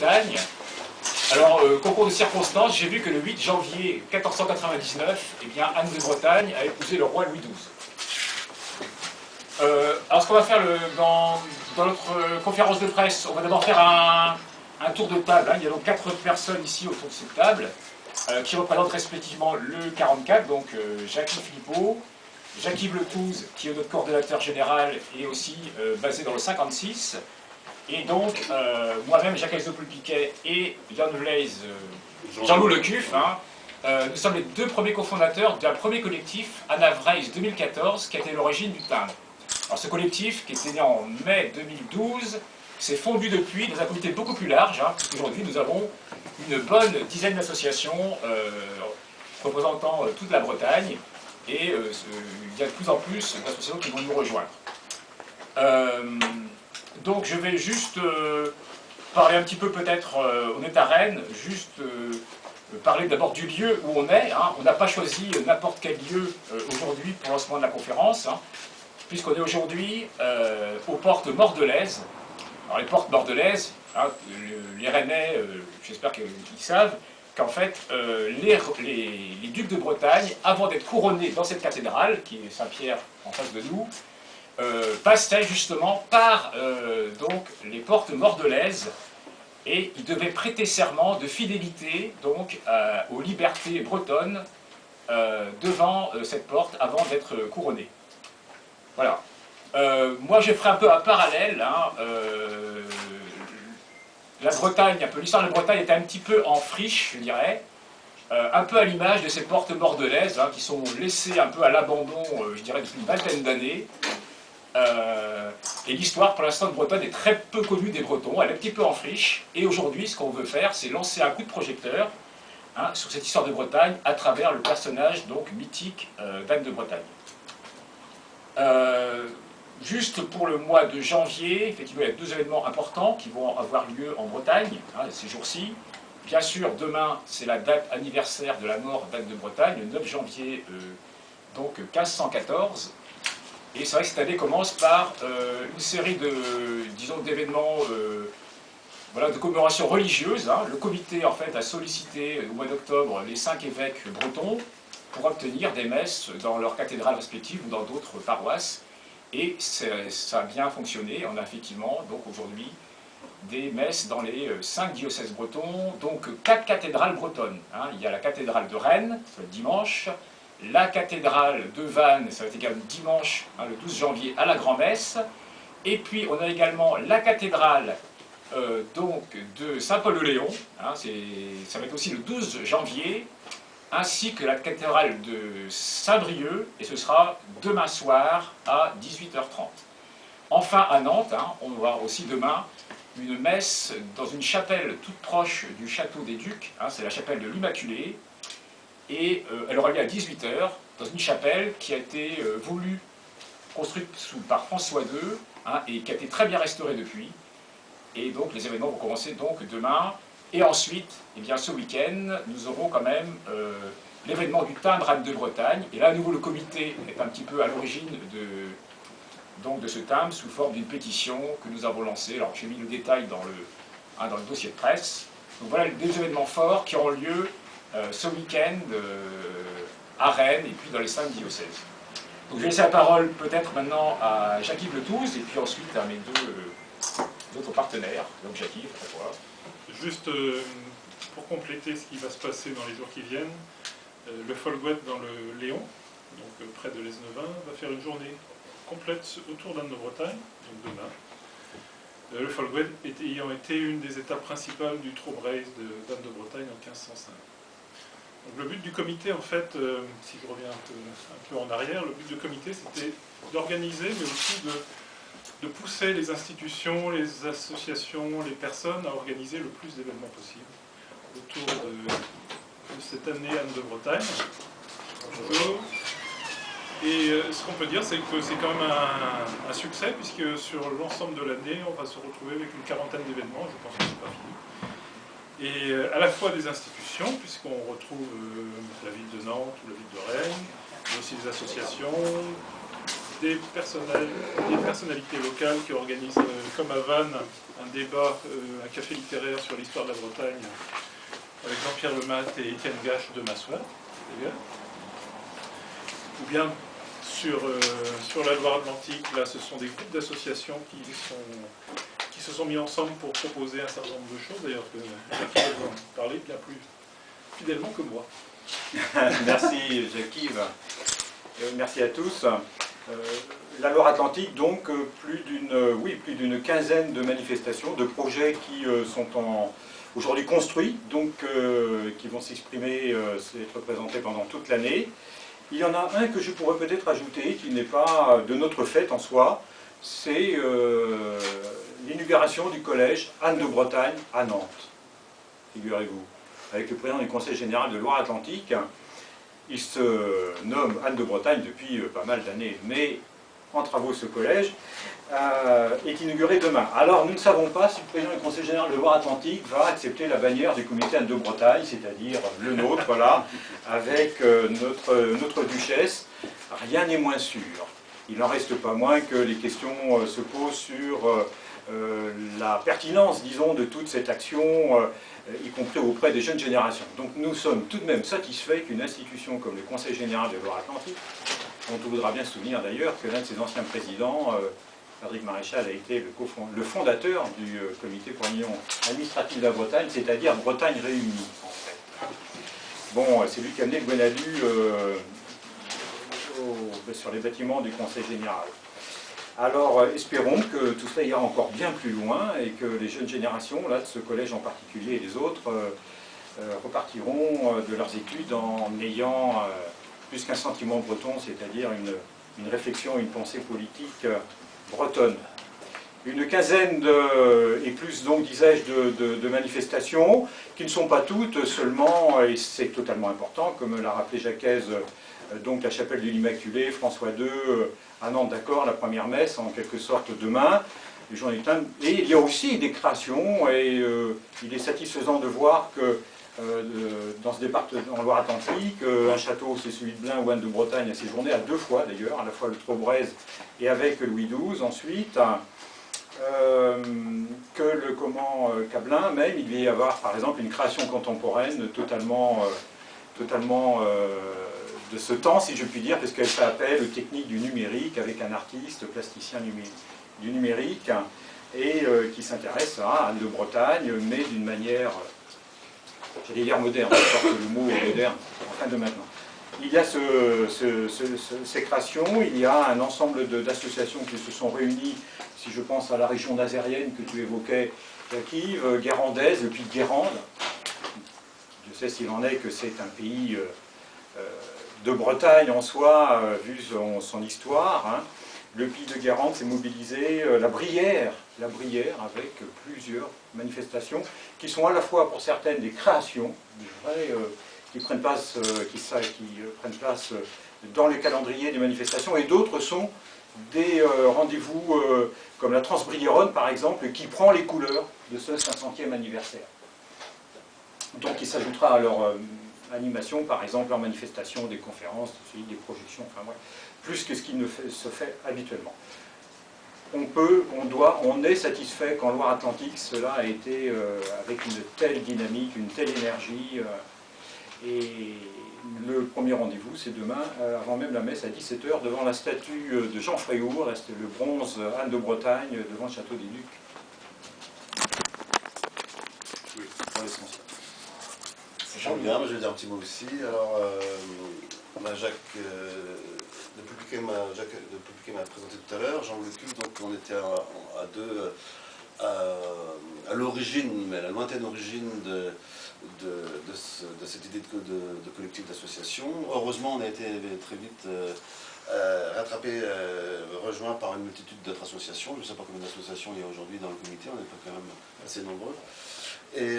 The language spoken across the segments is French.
Bretagne. Alors, concours de circonstances, j'ai vu que le 8 janvier 1499, eh bien, Anne de Bretagne a épousé le roi Louis XII. Alors, ce qu'on va faire dans notre conférence de presse, on va d'abord faire un tour de table. Hein. Il y a donc 4 personnes ici autour de cette table, qui représentent respectivement le 44, donc Jacques-Yves Philippot, Jacques-Yves Letouze, qui est notre coordonnateur général et aussi basé dans le 56, et donc moi-même, Jacques-Alexandre Piquet et Yann Blaise, Jean-Loup Lecuf, hein, nous sommes les 2 premiers cofondateurs d'un premier collectif, Anna Vraise 2014, qui a été l'origine du timbre. Alors ce collectif, qui était né en mai 2012, s'est fondu depuis dans un comité beaucoup plus large, hein, puisqu'aujourd'hui nous avons une bonne dizaine d'associations représentant toute la Bretagne, et il y a de plus en plus d'associations qui vont nous rejoindre. Donc je vais juste parler un petit peu peut-être, on est à Rennes, juste parler d'abord du lieu où on est. Hein. On n'a pas choisi n'importe quel lieu aujourd'hui pour le lancement de la conférence, hein, puisqu'on est aujourd'hui aux portes bordelaises. Alors les portes bordelaises, hein, les Rennais, j'espère qu'ils savent, qu'en fait les ducs de Bretagne, avant d'être couronnés dans cette cathédrale, qui est Saint-Pierre en face de nous, passaient justement par donc, les portes bordelaises, et ils devaient prêter serment de fidélité donc, aux libertés bretonnes devant cette porte avant d'être couronnés. Voilà. Moi je ferai un peu un parallèle. Hein, la Bretagne, l'histoire de la Bretagne est un petit peu en friche, je dirais, un peu à l'image de ces portes bordelaises, hein, qui sont laissées un peu à l'abandon, je dirais, depuis une vingtaine d'années. Et l'histoire, pour l'instant, de Bretagne est très peu connue des Bretons, elle est un petit peu en friche, et aujourd'hui, ce qu'on veut faire, c'est lancer un coup de projecteur, hein, sur cette histoire de Bretagne, à travers le personnage donc mythique d'Anne de Bretagne. Juste pour le mois de janvier, effectivement, il y a 2 événements importants qui vont avoir lieu en Bretagne, hein, ces jours-ci. Bien sûr, demain, c'est la date anniversaire de la mort d'Anne de Bretagne, le 9 janvier donc 1514. Et c'est vrai que cette année commence par une série d'événements, voilà, de commémorations religieuses. Hein. Le comité, en fait, a sollicité au mois d'octobre les 5 évêques bretons pour obtenir des messes dans leurs cathédrales respectives ou dans d'autres paroisses. Et ça a bien fonctionné. On a effectivement, donc aujourd'hui, des messes dans les 5 diocèses bretons, donc 4 cathédrales bretonnes. Hein. Il y a la cathédrale de Rennes, le dimanche, la cathédrale de Vannes, ça va être également dimanche, hein, le 12 janvier, à la grand-messe. Et puis on a également la cathédrale donc de Saint-Paul-de-Léon, hein, ça va être aussi le 12 janvier, ainsi que la cathédrale de Saint-Brieuc, et ce sera demain soir à 18h30. Enfin à Nantes, hein, on va voir aussi demain une messe dans une chapelle toute proche du château des Ducs, hein, c'est la chapelle de l'Immaculée, et elle aura lieu à 18h dans une chapelle qui a été construite par François II, hein, et qui a été très bien restaurée depuis. Et donc les événements vont commencer donc demain. Et ensuite, eh bien, ce week-end, nous aurons quand même l'événement du timbre Anne de Bretagne. Et là, à nouveau, le comité est un petit peu à l'origine de ce timbre sous forme d'une pétition que nous avons lancée. Alors, j'ai mis le détail dans le dossier de presse. Donc voilà les 2 événements forts qui auront lieu ce week-end à Rennes et puis dans les 5 diocèses. Donc je vais laisser la parole peut-être maintenant à Jacques-Yves Letouze et puis ensuite à mes 2 autres partenaires. Donc Jacques-Yves, à toi. Juste pour compléter ce qui va se passer dans les jours qui viennent, le Folguet dans le Léon, donc près de l'Esnevin, va faire une journée complète autour d'Anne de Bretagne, donc demain. Le Folguet ayant été une des étapes principales du Trobreis d'Anne de Bretagne en 1505. Donc le but du comité, en fait, si je reviens un peu en arrière, le but du comité c'était d'organiser, mais aussi de pousser les institutions, les associations, les personnes à organiser le plus d'événements possible autour de cette année Anne de Bretagne. Bonjour. Et ce qu'on peut dire, c'est que c'est quand même un succès, puisque sur l'ensemble de l'année, on va se retrouver avec une 40aine d'événements, je pense que c'est pas fini. Et à la fois des institutions, puisqu'on retrouve la ville de Nantes ou la ville de Rennes, mais aussi des associations, des personnalités locales qui organisent, comme à Vannes, un débat, un café littéraire sur l'histoire de la Bretagne, avec Jean-Pierre Lemat et Étienne Gache de Massoir, d'ailleurs. Ou bien sur la Loire-Atlantique, là ce sont des groupes d'associations qui se sont mis ensemble pour proposer un certain nombre de choses, d'ailleurs que Jacques va en parler bien plus fidèlement que moi. Merci Jacques. Merci à tous. La Loire-Atlantique, donc, plus d'une quinzaine de manifestations, de projets qui sont aujourd'hui construits, donc qui vont s'exprimer, être présentés pendant toute l'année. Il y en a un que je pourrais peut-être ajouter, qui n'est pas de notre fête en soi, c'est l'inauguration du collège Anne de Bretagne à Nantes, figurez-vous, avec le président du Conseil général de Loire-Atlantique. Il se nomme Anne de Bretagne depuis pas mal d'années, mais en travaux ce collège est inauguré demain. Alors nous ne savons pas si le président du Conseil général de Loire-Atlantique va accepter la bannière du comité Anne de Bretagne, c'est-à-dire le nôtre, voilà, avec notre duchesse. Rien n'est moins sûr. Il n'en reste pas moins que les questions se posent sur la pertinence, disons, de toute cette action, y compris auprès des jeunes générations. Donc nous sommes tout de même satisfaits qu'une institution comme le Conseil général de Loire-Atlantique, dont on voudra bien se souvenir d'ailleurs que l'un de ses anciens présidents, Frédéric Maréchal, a été le fondateur du comité pour l'union administrative de la Bretagne, c'est-à-dire Bretagne réunie, en fait. Bon, c'est lui qui a amené le Guenadu sur les bâtiments du Conseil général. Alors, espérons que tout cela ira encore bien plus loin et que les jeunes générations, là, de ce collège en particulier et des autres, repartiront de leurs études en ayant plus qu'un sentiment breton, c'est-à-dire une réflexion, une pensée politique bretonne. Une quinzaine et plus, donc, disais-je, de manifestations, qui ne sont pas toutes seulement, et c'est totalement important, comme l'a rappelé Jacquez, donc la chapelle de l'Immaculée, François II, à Nantes, d'accord, la première messe, en quelque sorte, demain. Et il y a aussi des créations, et il est satisfaisant de voir que dans ce département, en Loire-Atlantique, un château, c'est celui de Blain ou Anne de Bretagne, a séjourné à deux fois d'ailleurs, à la fois le Trobrez et avec Louis XII. Ensuite, qu'à Blain même, il va y avoir par exemple une création contemporaine totalement de ce temps, si je puis dire, parce qu'elle s'appelle Technique du numérique, avec un artiste plasticien du numérique, et qui s'intéresse à Anne de Bretagne, mais d'une manière, j'allais dire moderne, je pense que le mot est moderne, en fin de maintenant. Il y a ces créations, il y a un ensemble d'associations qui se sont réunies, si je pense à la région nazérienne que tu évoquais, Jacques, guérandaise, le Puy de Guérande. Je sais s'il en est que c'est un pays de Bretagne en soi, vu son histoire. Hein. Le Puy de Guérande s'est mobilisé, la Brière avec plusieurs manifestations qui sont à la fois pour certaines des créations, qui prennent place dans les calendriers des manifestations, et d'autres sont des rendez-vous comme la Transbriéronne par exemple, qui prend les couleurs de ce 500e anniversaire. Donc il s'ajoutera à leur animation, par exemple, en manifestation, des conférences, des projections, enfin ouais, plus que ce qui ne se fait habituellement. On est satisfait qu'en Loire-Atlantique, cela a été avec une telle dynamique, une telle énergie, et le premier rendez-vous, c'est demain, avant même la messe, à 17 h, devant la statue de Jean Fréhour, le bronze Anne de Bretagne, devant le château des Ducs. Oui, pour l'essentiel. Bien, je vais dire un petit mot aussi. Alors, Jacques, de publier m'a présenté tout à l'heure, Jean Lecul, donc on était à deux à l'origine, mais à la lointaine origine de cette idée de collectif d'association. Heureusement, on a été très vite rattrapé, rejoint par une multitude d'autres associations. Je ne sais pas combien d'associations il y a aujourd'hui dans le comité, on est quand même assez nombreux. Et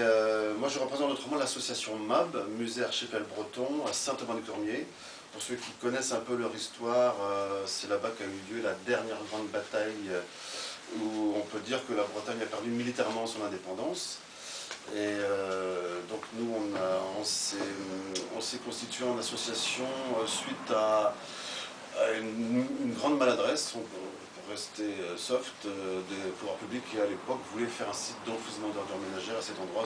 moi je représente autrement l'association MAB, Musée Archipel Breton, à Saint-Aubin-du-Cormier. Pour ceux qui connaissent un peu leur histoire, c'est là-bas qu'a eu lieu la dernière grande bataille où on peut dire que la Bretagne a perdu militairement son indépendance. Et donc nous on s'est constitué en association suite à une grande maladresse, pour rester soft, des pouvoirs publics qui à l'époque voulaient faire un site d'enfouissement d'ordures ménagères à cet endroit.